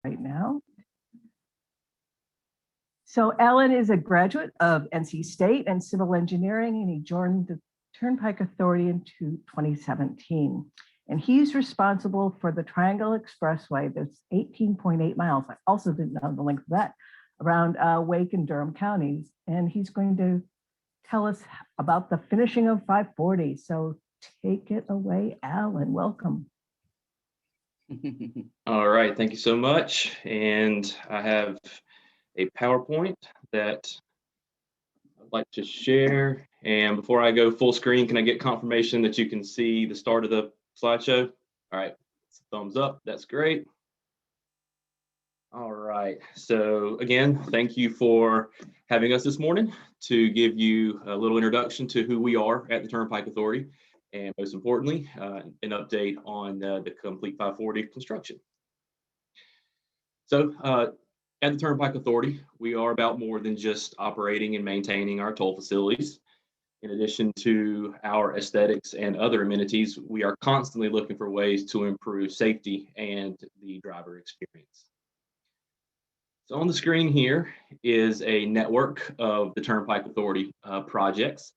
right now. So Alan is a graduate of NC State and civil engineering, and he joined the Turnpike Authority in 2017. And he's responsible for the Triangle Expressway that's 18.8 miles. I also didn't know the length of that, around Wake and Durham counties. And he's going to tell us about the finishing of 540. So take it away, Alan. Welcome. All right, thank you so much. And I have a PowerPoint that I'd like to share. And before I go full screen, can I get confirmation that you can see the start of the slideshow? All right, thumbs up, that's great. All right, so again, thank you for having us this morning to give you a little introduction to who we are at the Turnpike Authority, and most importantly, an update on the Complete 540 construction. So at the Turnpike Authority, we are about more than just operating and maintaining our toll facilities. In addition to our aesthetics and other amenities, we are constantly looking for ways to improve safety and the driver experience. So on the screen here is a network of the Turnpike Authority projects,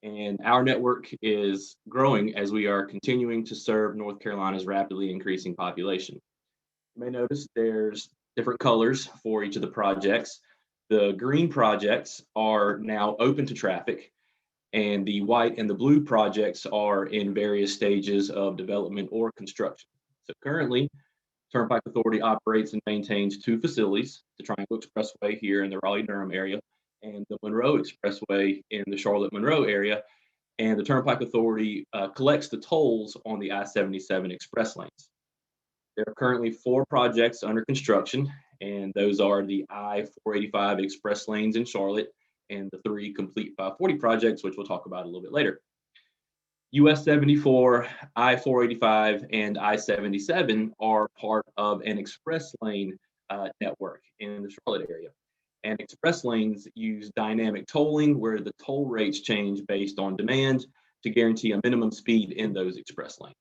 and our network is growing as we are continuing to serve North Carolina's rapidly increasing population. You may notice there's different colors for each of the projects. The green projects are now open to traffic, and the white and the blue projects are in various stages of development or construction. So currently, Turnpike Authority operates and maintains two facilities, the Triangle Expressway here in the Raleigh-Durham area and the Monroe Expressway in the Charlotte-Monroe area. And the Turnpike Authority collects the tolls on the I-77 express lanes. There are currently 4 projects under construction, and those are the I-485 express lanes in Charlotte and the 3 Complete 540 projects, which we'll talk about a little bit later. US 74, I-485, and I-77 are part of an express lane network in the Charlotte area. And express lanes use dynamic tolling, where the toll rates change based on demand to guarantee a minimum speed in those express lanes.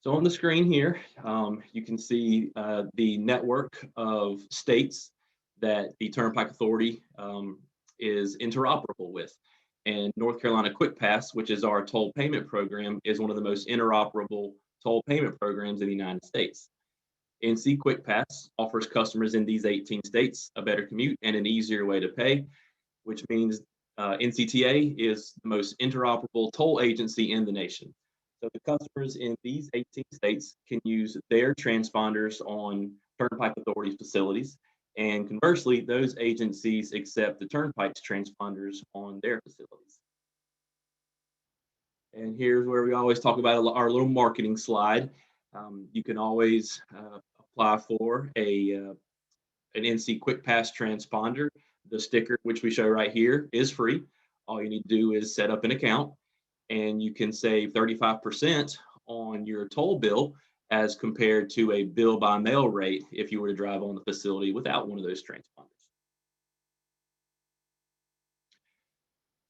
So on the screen here, you can see the network of states that the Turnpike Authority is interoperable with. And North Carolina Quick Pass, which is our toll payment program, is one of the most interoperable toll payment programs in the United States. NC Quick Pass offers customers in these 18 states a better commute and an easier way to pay, which means NCTA is the most interoperable toll agency in the nation. So the customers in these 18 states can use their transponders on Turnpike Authority's facilities, and conversely, those agencies accept the Turnpike's transponders on their facilities. And here's where we always talk about our little marketing slide. You can always apply for an NC Quick Pass transponder. The sticker, which we show right here, is free. All you need to do is set up an account, and you can save 35% on your toll bill as compared to a bill by mail rate if you were to drive on the facility without one of those transponders.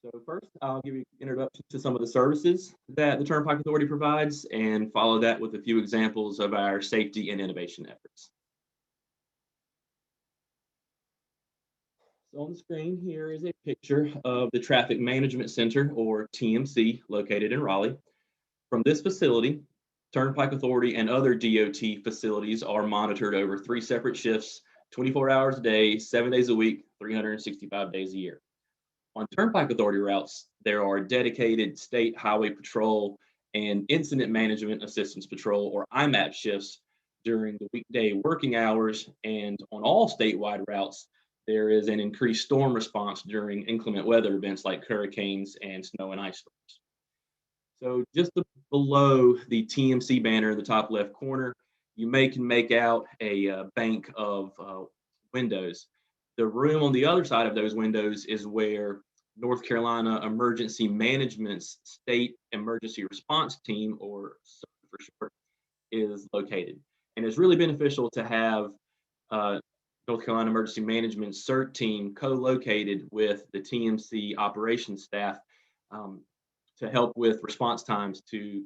So first, I'll give you an introduction to some of the services that the Turnpike Authority provides, and follow that with a few examples of our safety and innovation efforts. So on the screen here is a picture of the Traffic Management Center, or TMC, located in Raleigh. From this facility, Turnpike Authority and other DOT facilities are monitored over 3 separate shifts, 24 hours a day, 7 days a week, 365 days a year. On Turnpike Authority routes, there are dedicated State Highway Patrol and Incident Management Assistance Patrol, or IMAP, shifts during the weekday working hours, and on all statewide routes, there is an increased storm response during inclement weather events like hurricanes and snow and ice storms. So just below the TMC banner in the top left corner, you can make out a bank of windows. The room on the other side of those windows is where North Carolina Emergency Management's State Emergency Response Team, or CERT for short, is located. And it's really beneficial to have North Carolina Emergency Management CERT team co-located with the TMC operations staff to help with response times to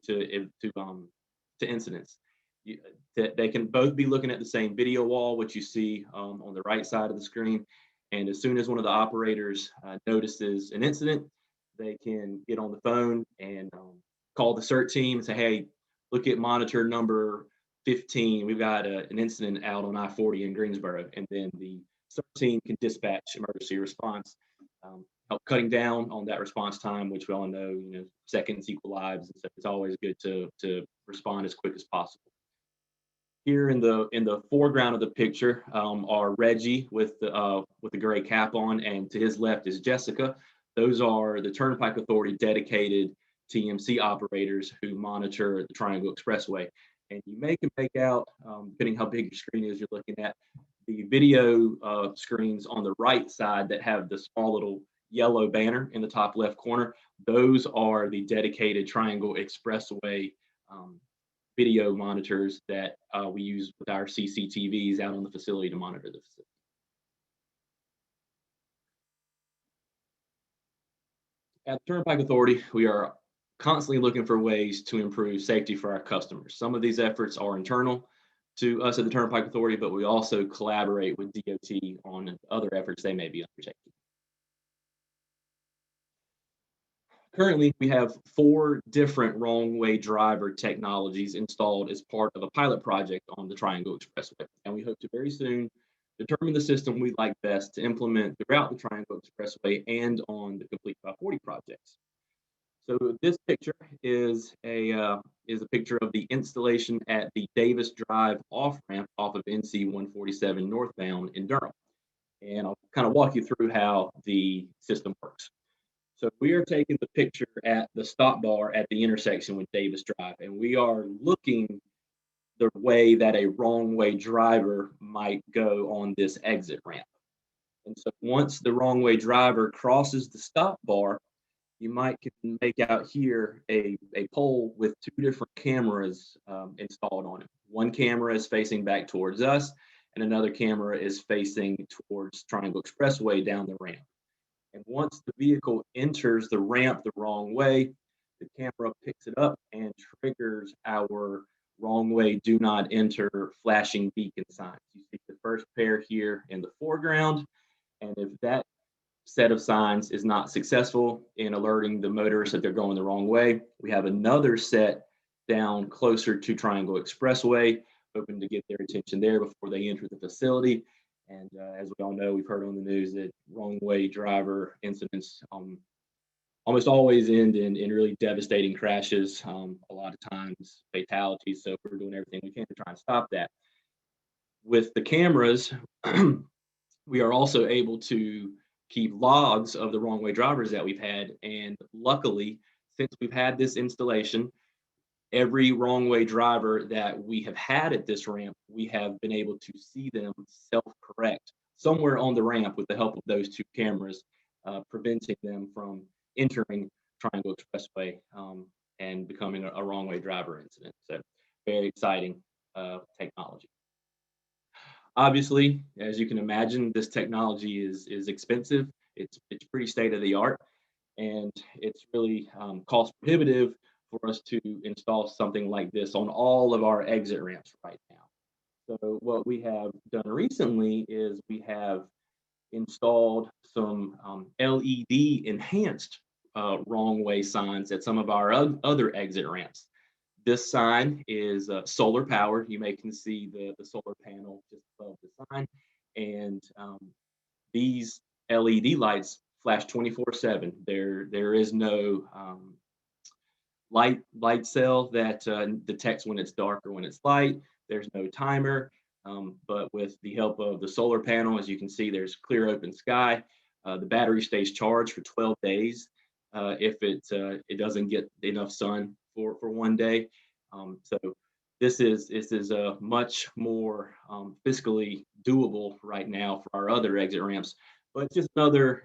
incidents. that they can both be looking at the same video wall, which you see on the right side of the screen. And as soon as one of the operators notices an incident, they can get on the phone and call the CERT team and say, hey, look at monitor number 15. We've got an incident out on I-40 in Greensboro. And then the CERT team can dispatch emergency response, help cutting down on that response time, which we all know, seconds equal lives. And so it's always good to respond as quick as possible. Here in the foreground of the picture are Reggie with the gray cap on, and to his left is Jessica. Those are the Turnpike Authority dedicated TMC operators who monitor the Triangle Expressway. And you can make out, depending how big your screen is you're looking at, the video screens on the right side that have the small little yellow banner in the top left corner. Those are the dedicated Triangle Expressway video monitors that we use with our CCTVs out on the facility to monitor the facility. At the Turnpike Authority, we are constantly looking for ways to improve safety for our customers. Some of these efforts are internal to us at the Turnpike Authority, but we also collaborate with DOT on other efforts they may be undertaking. Currently, we have 4 different wrong-way driver technologies installed as part of a pilot project on the Triangle Expressway, and we hope to very soon determine the system we like best to implement throughout the Triangle Expressway and on the Complete 540 projects. So this picture is a picture of the installation at the Davis Drive off-ramp off of NC 147 northbound in Durham, and I'll kind of walk you through how the system works. So we are taking the picture at the stop bar at the intersection with Davis Drive, and we are looking the way that a wrong way driver might go on this exit ramp. And so once the wrong way driver crosses the stop bar, you might make out here a pole with 2 different cameras installed on it. One camera is facing back towards us, and another camera is facing towards Triangle Expressway down the ramp. And once the vehicle enters the ramp the wrong way, the camera picks it up and triggers our wrong way, do not enter flashing beacon signs. You see the first pair here in the foreground. And if that set of signs is not successful in alerting the motorists that they're going the wrong way, we have another set down closer to Triangle Expressway, hoping to get their attention there before they enter the facility. And as we all know, we've heard on the news that wrong way driver incidents almost always end in really devastating crashes, a lot of times fatalities. So we're doing everything we can to try and stop that. With the cameras, we are also able to keep logs of the wrong way drivers that we've had. And luckily, since we've had this installation, every wrong way driver that we have had at this ramp, we have been able to see them self-correct somewhere on the ramp with the help of those 2 cameras, preventing them from entering Triangle Expressway and becoming a wrong way driver incident. So very exciting technology. Obviously, as you can imagine, this technology is expensive. It's pretty state of the art, and it's really cost prohibitive for us to install something like this on all of our exit ramps right now. So what we have done recently is we have installed some LED enhanced wrong way signs at some of our other exit ramps. This sign is solar powered. You can see the solar panel just above the sign, and these LED lights flash 24/7. There is no light cell that detects when it's dark or when it's light. There's no timer, but with the help of the solar panel, as you can see, there's clear open sky. The battery stays charged for 12 days if it doesn't get enough sun for one day. So this is a much more fiscally doable right now for our other exit ramps, but just another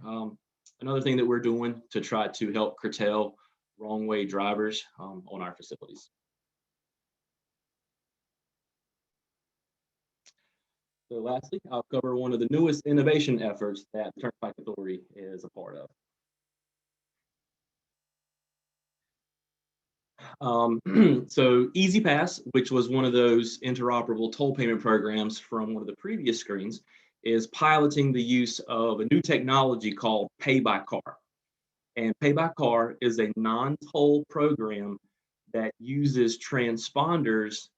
thing that we're doing to try to help curtail wrong way drivers on our facilities. So lastly, I'll cover one of the newest innovation efforts that the Turnpike Authority is a part of. So Easy Pass, which was one of those interoperable toll payment programs from one of the previous screens, is piloting the use of a new technology called Pay by Car. And Pay by Car is a non-toll program that uses transponders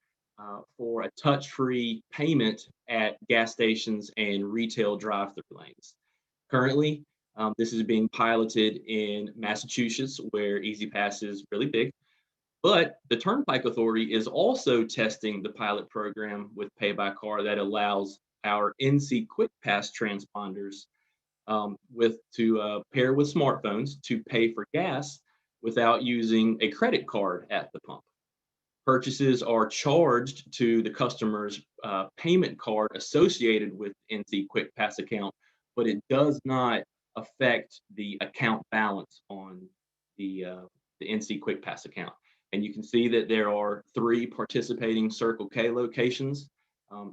for a touch-free payment at gas stations and retail drive-through lanes. Currently, this is being piloted in Massachusetts, where Easy Pass is really big. But the Turnpike Authority is also testing the pilot program with Pay by Car that allows our NC Quick Pass transponders to pair with smartphones to pay for gas without using a credit card at the pump. Purchases are charged to the customer's payment card associated with NC Quick Pass account, but it does not affect the account balance on the NC Quick Pass account. And you can see that there are 3 participating Circle K locations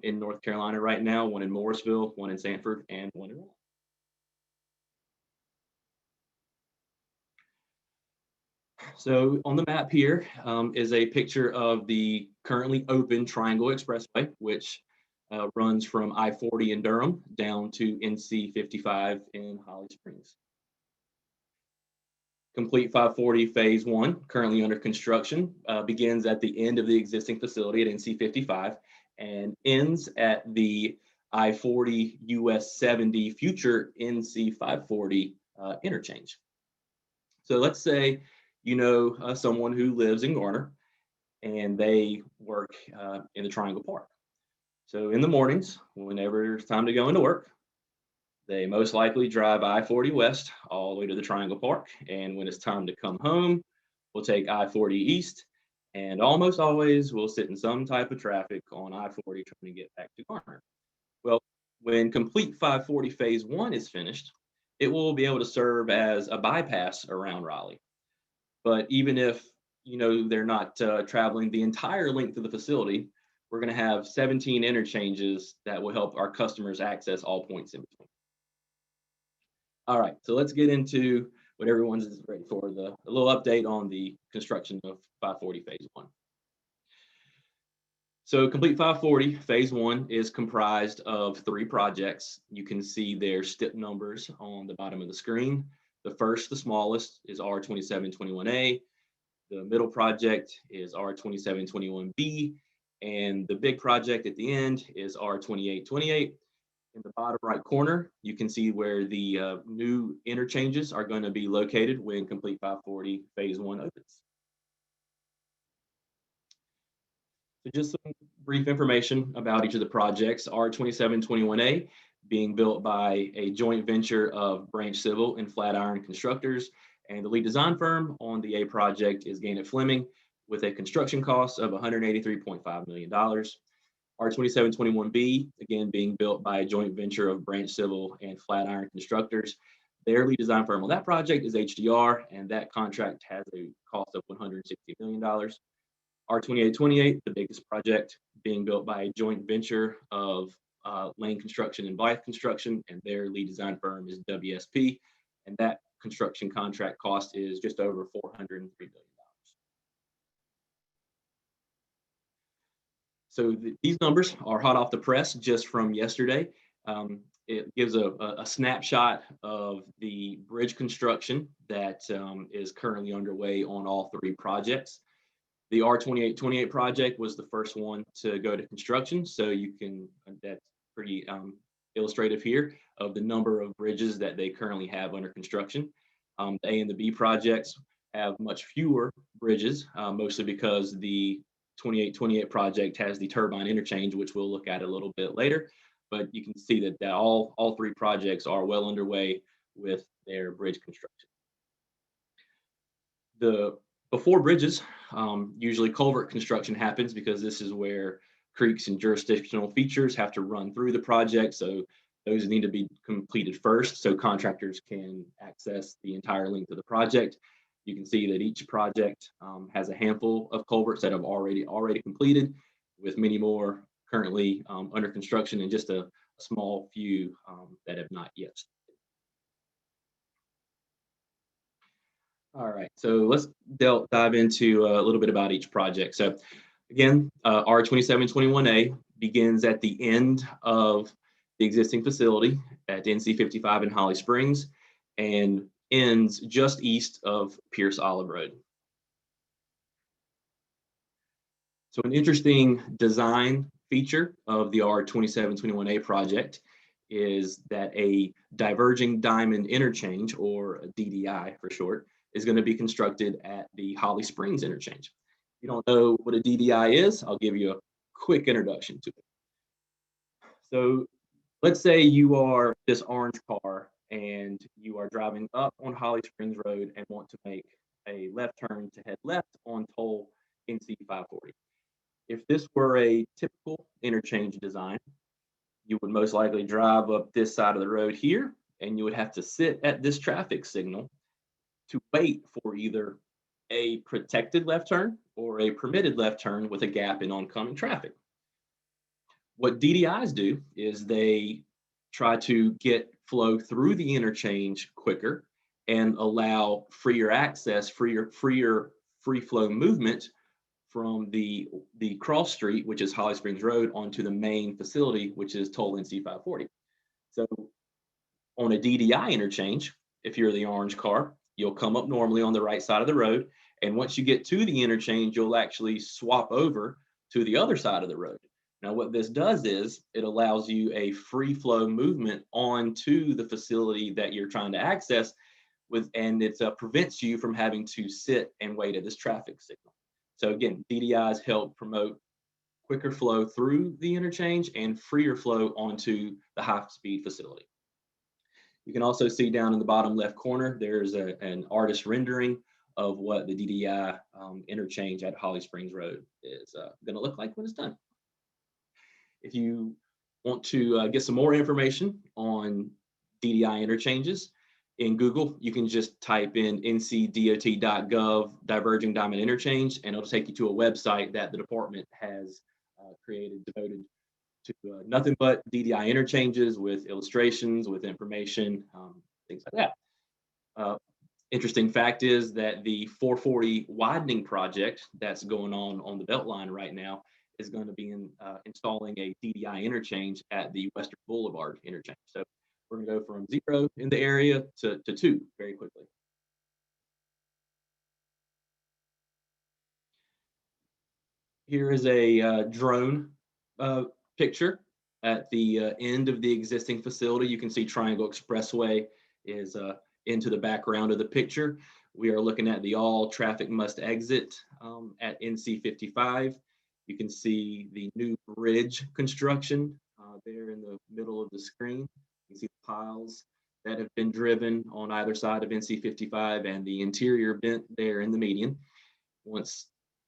in North Carolina right now, one in Morrisville, one in Sanford, and one in Raleigh. So on the map here is a picture of the currently open Triangle Expressway, which runs from I-40 in Durham down to NC 55 in Holly Springs. Complete 540 Phase 1, currently under construction, begins at the end of the existing facility at NC 55 and ends at the I-40 US 70 future NC 540 interchange. So let's say you know someone who lives in Garner and they work in the Triangle Park. So in the mornings, whenever it's time to go into work, they most likely drive I-40 West all the way to the Triangle Park. And when it's time to come home, we'll take I-40 East. And almost always we'll sit in some type of traffic on I-40 trying to get back to Garner. Well, when Complete 540 Phase 1 is finished, it will be able to serve as a bypass around Raleigh. But even if they're not traveling the entire length of the facility, we're going to have 17 interchanges that will help our customers access all points in between. All right, so let's get into what everyone's ready for, a little update on the construction of 540 Phase 1. So Complete 540 Phase 1 is comprised of 3 projects. You can see their step numbers on the bottom of the screen. The first, the smallest, is R2721A. The middle project is R2721B. And the big project at the end is R2828. In the bottom right corner, you can see where the new interchanges are going to be located when Complete 540 Phase 1 opens. So just some brief information about each of the projects. R2721A being built by a joint venture of Branch Civil and Flatiron Constructors, and the lead design firm on the A project is Gannett Fleming with a construction cost of $183.5 million. R2721B, again, being built by a joint venture of Branch Civil and Flatiron Constructors. Their lead design firm on that project is HDR, and that contract has a cost of $160 million. R2828, the biggest project, being built by a joint venture of Lane Construction and Blythe Construction, and their lead design firm is WSP, and that construction contract cost is just over $403 million. So these numbers are hot off the press just from yesterday. It gives a snapshot of the bridge construction that is currently underway on all 3 projects. The R2828 project was the first one to go to construction, so that's pretty illustrative here of the number of bridges that they currently have under construction. The A and the B projects have much fewer bridges, mostly because the 2828 project has the turbine interchange, which we'll look at a little bit later. But you can see that all 3 projects are well underway with their bridge construction. Before bridges, usually culvert construction happens because this is where creeks and jurisdictional features have to run through the project. So those need to be completed first so contractors can access the entire length of the project. You can see that each project has a handful of culverts that have already completed, with many more currently under construction and just a small few that have not yet. All right, so let's dive into a little bit about each project. So again, R2721A begins at the end of the existing facility at NC 55 in Holly Springs and ends just east of Pierce Olive Road. So an interesting design feature of the R2721A project is that a diverging diamond interchange, or a DDI for short, is going to be constructed at the Holly Springs interchange. If you don't know what a DDI is, I'll give you a quick introduction to it. So let's say you are this orange car and you are driving up on Holly Springs Road and want to make a left turn to head left on toll NC 540. If this were a typical interchange design, you would most likely drive up this side of the road here, and you would have to sit at this traffic signal to wait for either a protected left turn or a permitted left turn with a gap in oncoming traffic. What DDIs do is they try to get flow through the interchange quicker and allow freer access, free flow movement from the cross street, which is Holly Springs Road, onto the main facility, which is toll NC 540. So on a DDI interchange, if you're the orange car, you'll come up normally on the right side of the road. And once you get to the interchange, you'll actually swap over to the other side of the road. Now, what this does is it allows you a free flow movement onto the facility that you're trying to access and it prevents you from having to sit and wait at this traffic signal. So again, DDIs help promote quicker flow through the interchange and freer flow onto the high-speed facility. You can also see down in the bottom left corner, there's an artist rendering of what the DDI interchange at Holly Springs Road is going to look like when it's done. If you want to get some more information on DDI interchanges, in Google, you can just type in ncdot.gov diverging diamond interchange, and it'll take you to a website that the department has created devoted to nothing but DDI interchanges with illustrations, with information, things like that. Interesting fact is that the 440 widening project that's going on the Beltline right now is going to be installing a DDI interchange at the Western Boulevard interchange. So we're going to go from 0 in the area to 2 very quickly. Here is a drone picture at the end of the existing facility. You can see Triangle Expressway is into the background of the picture. We are looking at the all traffic must exit at NC 55. You can see the new bridge construction there in the middle of the screen. You can see the piles that have been driven on either side of NC 55 and the interior bent there in the median. Once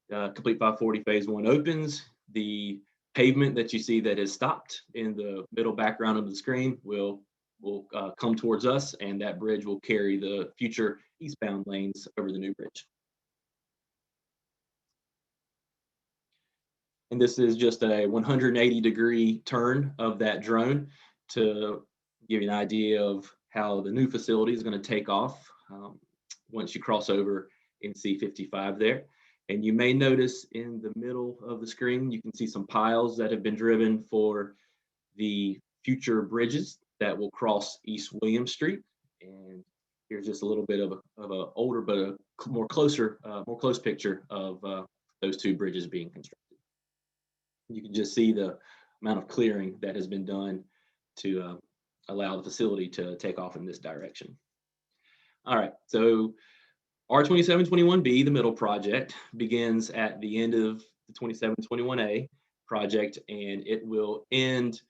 Complete 540 Phase 1 opens, the pavement that you see that is stopped in the middle background of the screen will come towards us, and that bridge will carry the future eastbound lanes over the new bridge. And this is just a 180-degree turn of that drone to give you an idea of how the new facility is going to take off once you cross over NC 55 there. And you may notice in the middle of the screen, you can see some piles that have been driven for the future bridges that will cross East William Street. And here's just a little bit of a older, but a more close picture of those two bridges being constructed. You can just see the amount of clearing that has been done to allow the facility to take off in this direction. All right, so R2721B, the middle project, begins at the end of the 2721A project, and it will end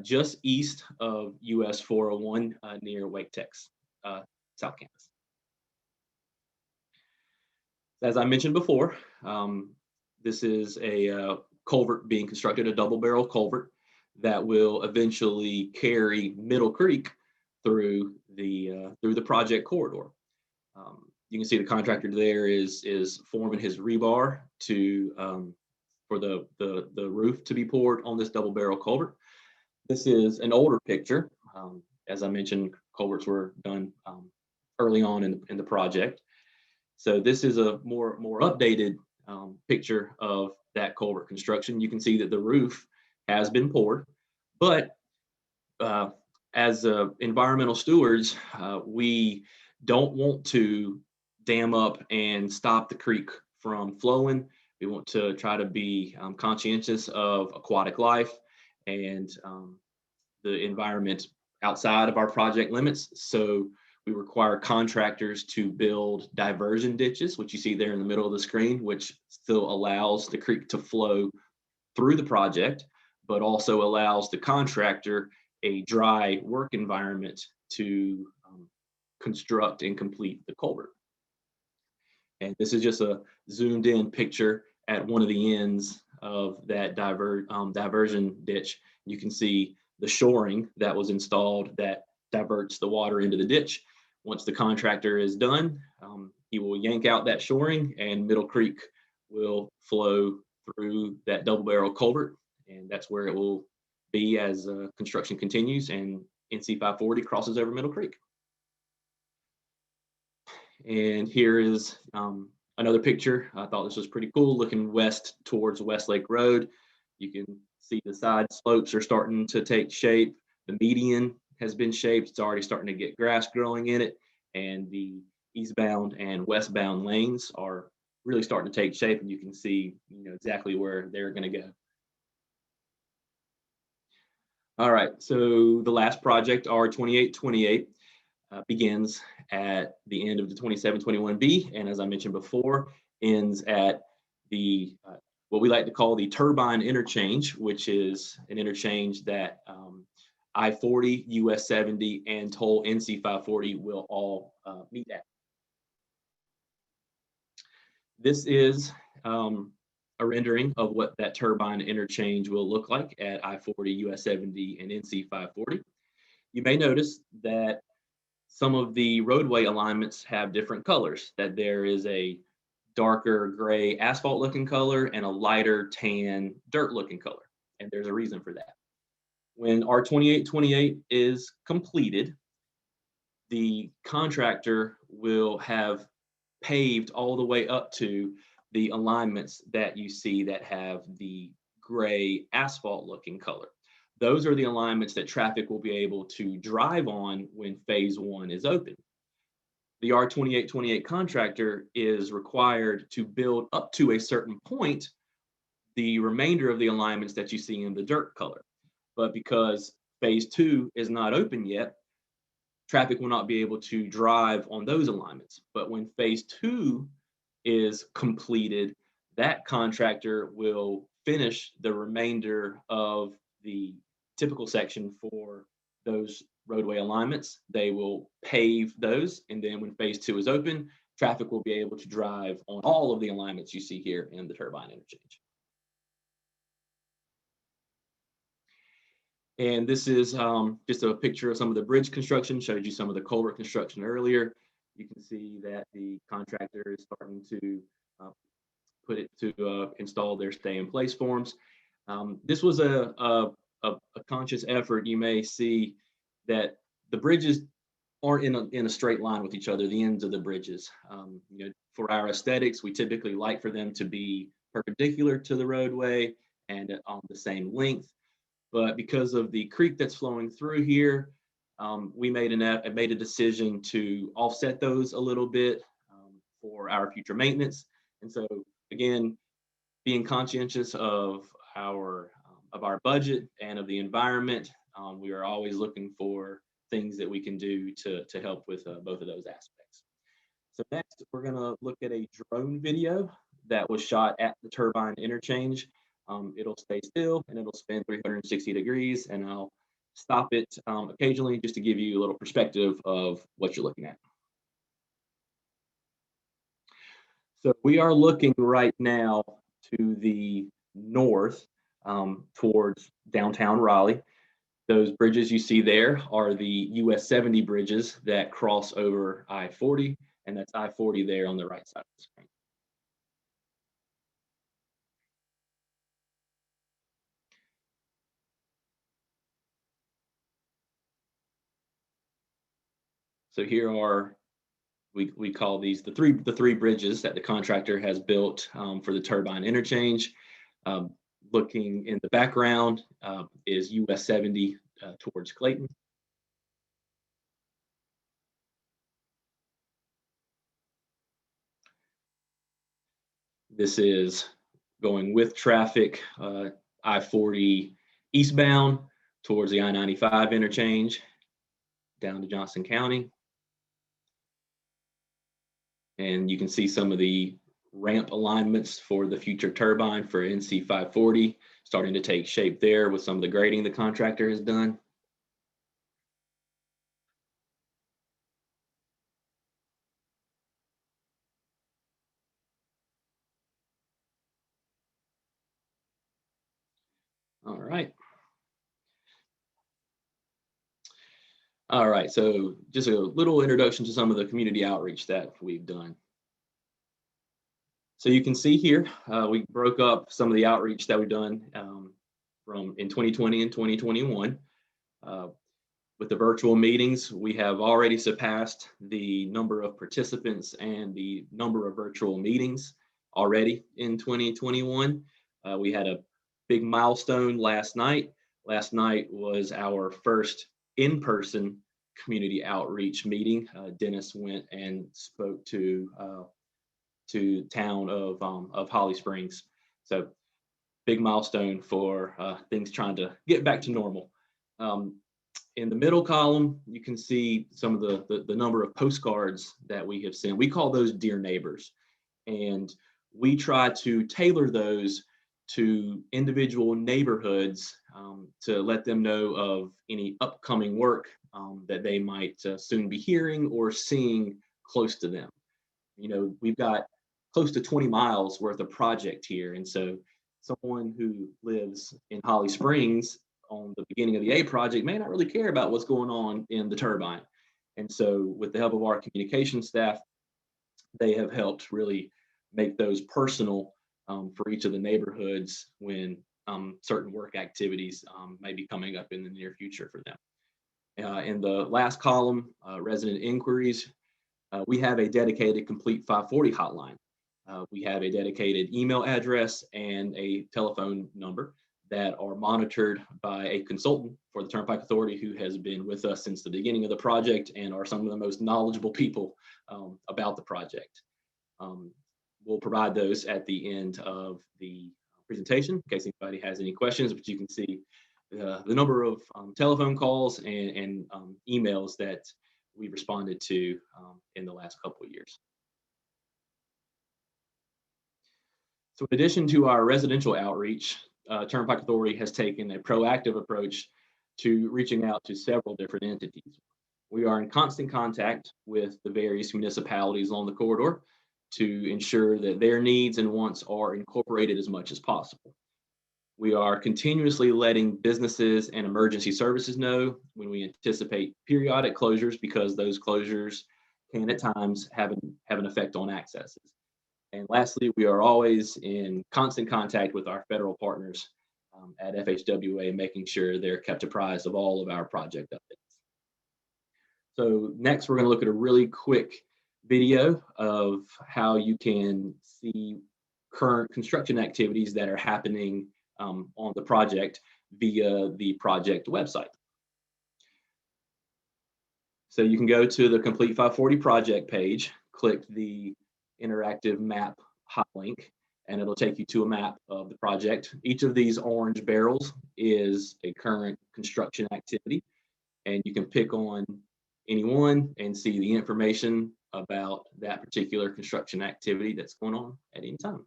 just east of US 401 near Wake Tech's South Campus. As I mentioned before, this is a culvert being constructed, a double barrel culvert that will eventually carry Middle Creek through the project corridor. You can see the contractor there is forming his rebar for the roof to be poured on this double barrel culvert. This is an older picture. As I mentioned, culverts were done early on in the project. So this is a more updated picture of that culvert construction. You can see that the roof has been poured, but uh, as environmental stewards, we don't want to dam up and stop the creek from flowing. We want to try to be conscientious of aquatic life and the environment outside of our project limits. So we require contractors to build diversion ditches, which you see there in the middle of the screen, which still allows the creek to flow through the project, but also allows the contractor a dry work environment to construct and complete the culvert. And this is just a zoomed in picture at one of the ends of that diversion ditch. You can see the shoring that was installed that diverts the water into the ditch. Once the contractor is done, he will yank out that shoring and Middle Creek will flow through that double barrel culvert. And that's where it will be as construction continues and NC 540 crosses over Middle Creek. And here is another picture. I thought this was pretty cool, looking west towards Westlake Road. You can see the side slopes are starting to take shape. The median has been shaped. It's already starting to get grass growing in it. And the eastbound and westbound lanes are really starting to take shape. And you can see, exactly where they're going to go. All right, so the last project, R2828, begins at the end of the 2721B, and as I mentioned before, ends at the what we like to call the turbine interchange, which is an interchange that I-40, US 70, and toll NC 540 will all meet at. This is a rendering of what that turbine interchange will look like at I-40, US 70, and NC 540. You may notice that some of the roadway alignments have different colors, that there is a darker gray asphalt looking color and a lighter tan dirt looking color. And there's a reason for that. When R2828 is completed, the contractor will have paved all the way up to the alignments that you see that have the gray asphalt looking color. Those are the alignments that traffic will be able to drive on when phase one is open. The R2828 contractor is required to build up to a certain point the remainder of the alignments that you see in the dirt color. But because phase two is not open yet, traffic will not be able to drive on those alignments. But when phase two is completed, that contractor will finish the remainder of the typical section for those roadway alignments. They will pave those, and then when phase two is open, traffic will be able to drive on all of the alignments you see here in the turbine interchange. And this is just a picture of some of the bridge construction, showed you some of the culvert construction earlier. You can see that the contractor is starting to install their stay in place forms. This was a conscious effort. You may see that the bridges aren't in a straight line with each other, the ends of the bridges. For our aesthetics, we typically like for them to be perpendicular to the roadway and on the same length. But because of the creek that's flowing through here, we made a decision to offset those a little bit for our future maintenance. And so again, being conscientious of our budget and of the environment, we are always looking for things that we can do to help with both of those aspects. So next, we're going to look at a drone video that was shot at the turbine interchange. It'll stay still and it'll spin 360 degrees, and I'll stop it occasionally just to give you a little perspective of what you're looking at. So we are looking right now to the north towards downtown Raleigh. Those bridges you see there are the US 70 bridges that cross over I-40, and that's I-40 there on the right side of the screen. So here are we call these the three bridges that the contractor has built for the turbine interchange. Looking in the background is US 70 towards Clayton. This is going with traffic, I-40 eastbound towards the I-95 interchange down to Johnson County. And you can see some of the ramp alignments for the future turbine for NC 540 starting to take shape there with some of the grading the contractor has done. All right. All right, so just a little introduction to some of the community outreach that we've done. So you can see here, we broke up some of the outreach that we've done from in 2020 and 2021. With the virtual meetings, we have already surpassed the number of participants and the number of virtual meetings already in 2021. We had a big milestone last night. Last night was our first in-person community outreach meeting. Dennis went and spoke to town of Holly Springs. So big milestone for things trying to get back to normal. In the middle column, you can see some of the number of postcards that we have sent. We call those Dear Neighbors. And we try to tailor those to individual neighborhoods to let them know of any upcoming work that they might soon be hearing or seeing close to them. You know, we've got close to 20 miles worth of project here. And so someone who lives in Holly Springs on the beginning of the A project may not really care about what's going on in the turbine. And so with the help of our communication staff, they have helped really make those personal for each of the neighborhoods when certain work activities may be coming up in the near future for them. In the last column, resident inquiries, we have a dedicated Complete 540 hotline. We have a dedicated email address and a telephone number that are monitored by a consultant for the Turnpike Authority who has been with us since the beginning of the project and are some of the most knowledgeable people about the project. We'll provide those at the end of the presentation in case anybody has any questions, but you can see the number of telephone calls and emails that we've responded to in the last couple of years. So in addition to our residential outreach, Turnpike Authority has taken a proactive approach to reaching out to several different entities. We are in constant contact with the various municipalities along the corridor to ensure that their needs and wants are incorporated as much as possible. We are continuously letting businesses and emergency services know when we anticipate periodic closures because those closures can at times have an effect on accesses. And lastly, we are always in constant contact with our federal partners at FHWA, making sure they're kept apprised of all of our project updates. So next, we're going to look at a really quick video of how you can see current construction activities that are happening on the project via the project website. So you can go to the Complete 540 project page, click the interactive map hot link, and it'll take you to a map of the project. Each of these orange barrels is a current construction activity, and you can pick on any one and see the information about that particular construction activity that's going on at any time.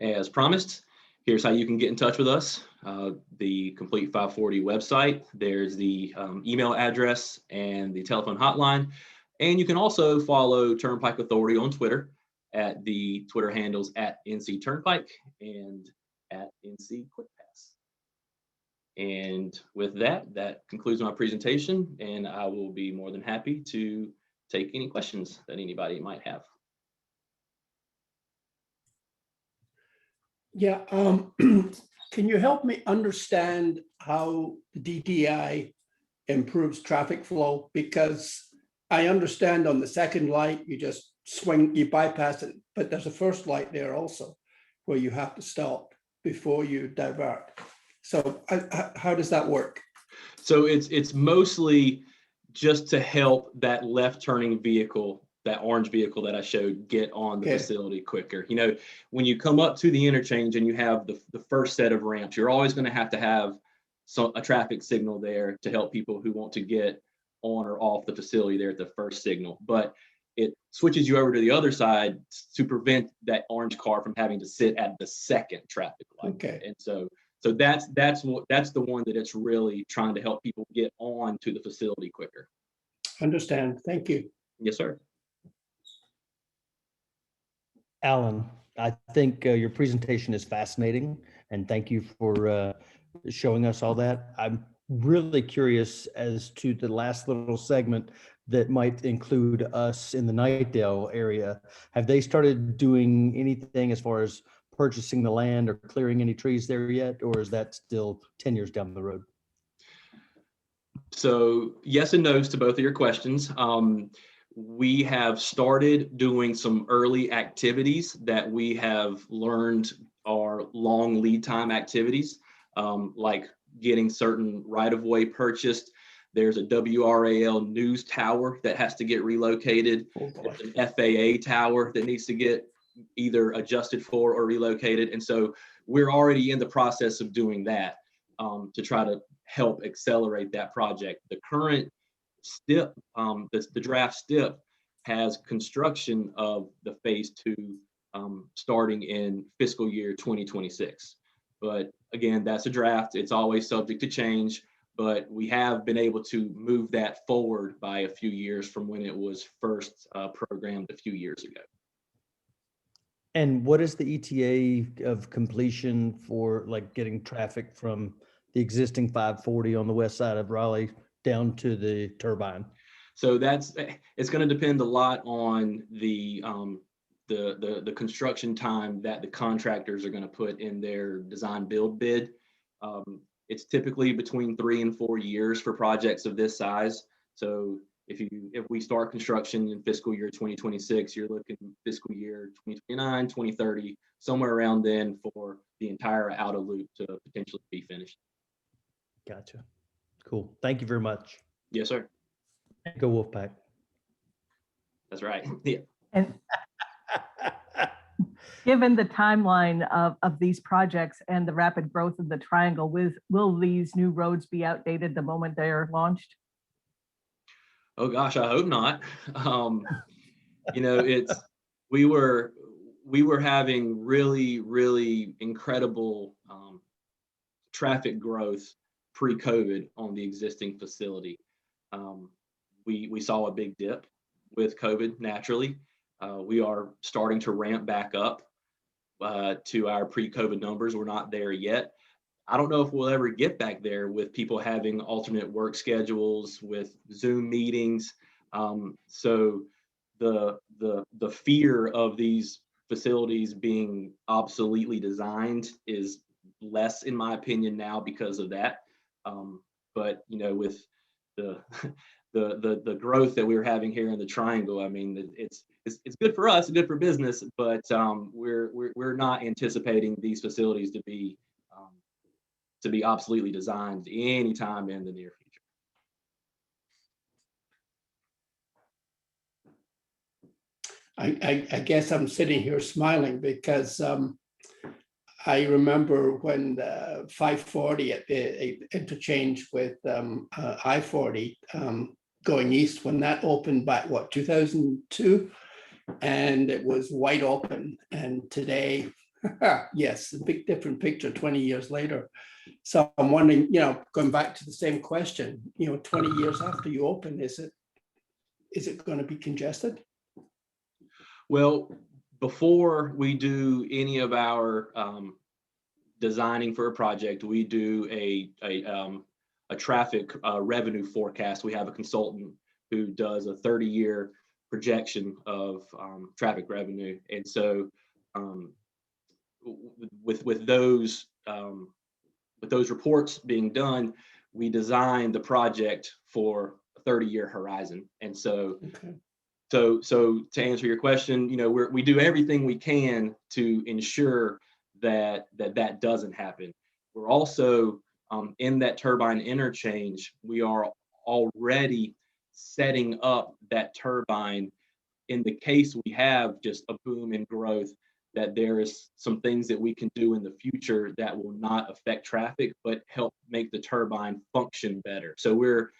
As promised, here's how you can get in touch with us. The Complete 540 website, there's the email address and the telephone hotline. And you can also follow Turnpike Authority on Twitter at the Twitter handles at NC Turnpike and at NC QuickPass. And with that, that concludes my presentation, and I will be more than happy to take any questions that anybody might have. Yeah, Can you help me understand how the DTI improves traffic flow? Because I understand on the second light, you just swing, you bypass it, but there's a first light there also where you have to stop before you divert. So how does that work? So it's mostly just to help that left turning vehicle, that orange vehicle that I showed, get on the facility quicker. You know, when you come up to the interchange and you have the first set of ramps, you're always going to have a traffic signal there to help people who want to get on or off the facility there at the first signal. But it switches you over to the other side to prevent that orange car from having to sit at the second traffic light. Okay. And so that's the one that it's really trying to help people get on to the facility quicker. Understand. Thank you. Yes, sir. Alan, I think your presentation is fascinating, and thank you for showing us all that. I'm really curious as to the last little segment that might include us in the Nightdale area. Have they started doing anything as far as purchasing the land or clearing any trees there yet, or is that still 10 years down the road? So yes and no's to both of your questions. We have started doing some early activities that we have learned are long lead time activities, like getting certain right-of-way purchased. There's a WRAL news tower that has to get relocated. There's an FAA tower that needs to get either adjusted for or relocated. And so we're already in the process of doing that to try to help accelerate that project. The current STIP, the draft STIP, has construction of the phase 2 starting in fiscal year 2026. But again, that's a draft. It's always subject to change, but we have been able to move that forward by a few years from when it was first programmed a few years ago. And what is the ETA of completion for like getting traffic from the existing 540 on the west side of Raleigh down to the turbine? So it's going to depend a lot on the construction time that the contractors are going to put in their design build bid. It's typically between 3 and 4 years for projects of this size. So if we start construction in fiscal year 2026, you're looking fiscal year 2029, 2030, somewhere around then for the entire outer loop to potentially be finished. Gotcha. Cool. Thank you very much. Yes, sir. Go Wolfpack. That's right. Yeah. And given the timeline of these projects and the rapid growth of the triangle, will these new roads be outdated the moment they are launched? Oh gosh, I hope not. You know, we were having really incredible traffic growth pre-COVID on the existing facility. We saw a big dip with COVID naturally. We are starting to ramp back up to our pre-COVID numbers. We're not there yet. I don't know if we'll ever get back there with people having alternate work schedules, with Zoom meetings. So the fear of these facilities being obsoletely designed is less, in my opinion, now because of that. But you know, with the growth that we're having here in the Triangle, I mean, it's good for us, good for business, but we're not anticipating these facilities to be obsoletely designed anytime in the near future. I guess I'm sitting here smiling because I remember when the 540 at the interchange with I-40 going east, when that opened back, 2002? And it was wide open. And today, yes, a big different picture 20 years later. So I'm wondering, you know, going back to the same question, you know, 20 years after you open, is it going to be congested? Well, before we do any of our designing for a project, we do a traffic revenue forecast. We have a consultant who does a 30-year projection of traffic revenue, and so with those with those reports being done, we designed the project for a 30-year horizon. And so, Okay. so to answer your question, we do everything we can to ensure that doesn't happen. We're also in that turbine interchange. We are already setting up that turbine in the case we have just a boom in growth, that there is some things that we can do in the future that will not affect traffic, but help make the turbine function better. So we're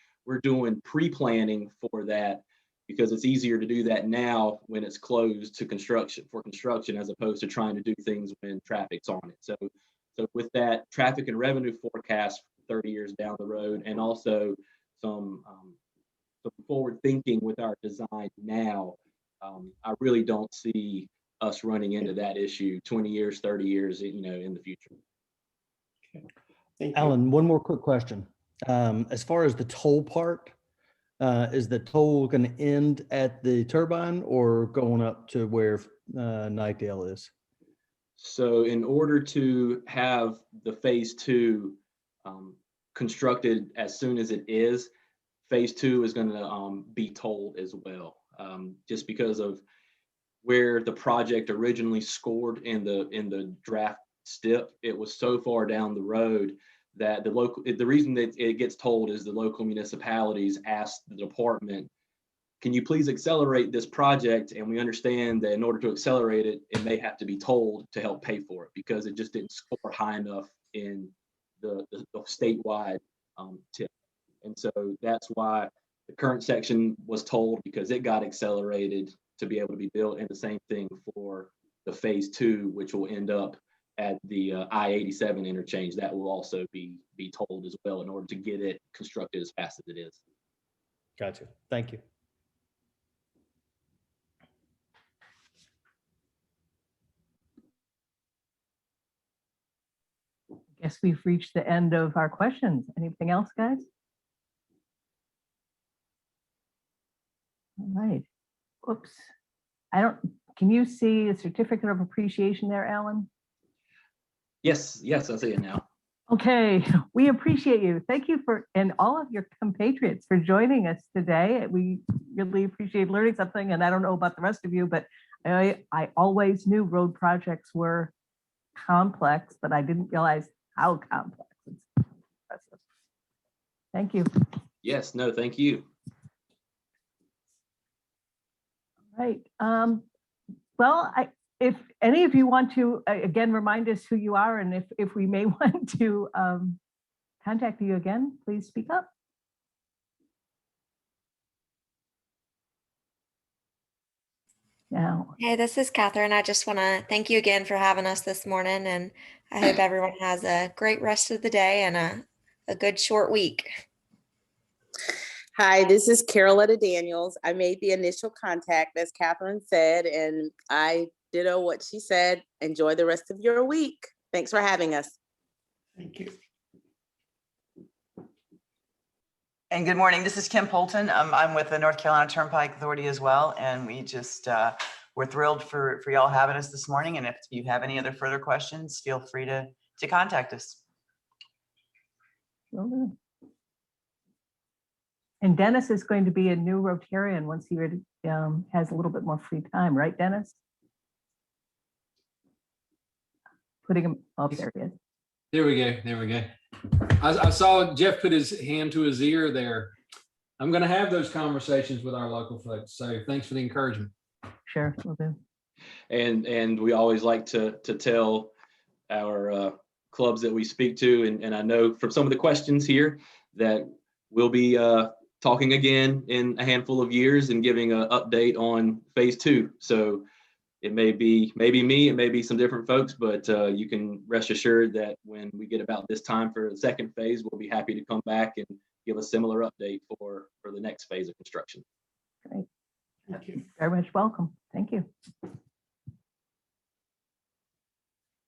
doing pre-planning for that, because it's easier to do that now when it's closed to construction as opposed to trying to do things when traffic's on it. So with that traffic and revenue forecast 30 years down the road, and also some forward thinking with our design now, I really don't see us running into that issue 20 years, 30 years, in the future. Okay. Thank you. Alan, one more quick question. As far as the toll part, is the toll going to end at the turbine or going up to where Nightdale is? So in order to have the phase 2 constructed as soon as it is, phase 2 is going to be tolled as well, just because of where the project originally scored in the draft STIP. It was so far down the road that the reason that it gets tolled is the local municipalities asked the department, can you please accelerate this project? And we understand that in order to accelerate it, it may have to be tolled to help pay for it, because it just didn't score high enough in the statewide tip. And so that's why the current section was tolled, because it got accelerated to be able to be built. And the same thing for the phase 2, which will end up at the I-87 interchange. That will also be tolled as well in order to get it constructed as fast as it is. Gotcha. Thank you. I guess we've reached the end of our questions. Anything else, guys? All right. Oops. Can you see a certificate of appreciation there, Alan? Yes, I see it now. Okay, we appreciate you. Thank you and all of your compatriots for joining us today. We really appreciate learning something, and I don't know about the rest of you, but I always knew road projects were complex, but I didn't realize how complex. It's impressive. Thank you. Yes, no, thank you. Right. Well, if any of you want to, again, remind us who you are, and if we may want to contact you again, please speak up. Now. Hey, this is Catherine. I just want to thank you again for having us this morning, and I hope everyone has a great rest of the day and a good short week. Hi, this is Caroletta Daniels. I made the initial contact, as Catherine said, and I ditto what she said. Enjoy the rest of your week. Thanks for having us. Thank you. And good morning. This is Kim Polton. I'm with the North Carolina Turnpike Authority as well, and we just we're thrilled for y'all having us this morning. And if you have any other further questions, feel free to contact us. And Dennis is going to be a new Rotarian once he has a little bit more free time, right, Dennis? Putting him up there. He is. There we go. There we go. I saw Jeff put his hand to his ear there. I'm going to have those conversations with our local folks. So thanks for the encouragement. Sure, will do. And we always like to tell our clubs that we speak to, and I know from some of the questions here that we'll be talking again in a handful of years and giving an update on phase 2. So it may be me, it may be some different folks, but you can rest assured that when we get about this time for the second phase, we'll be happy to come back and give a similar update for the next phase of construction. Great. Thank you. Very much welcome. Thank you.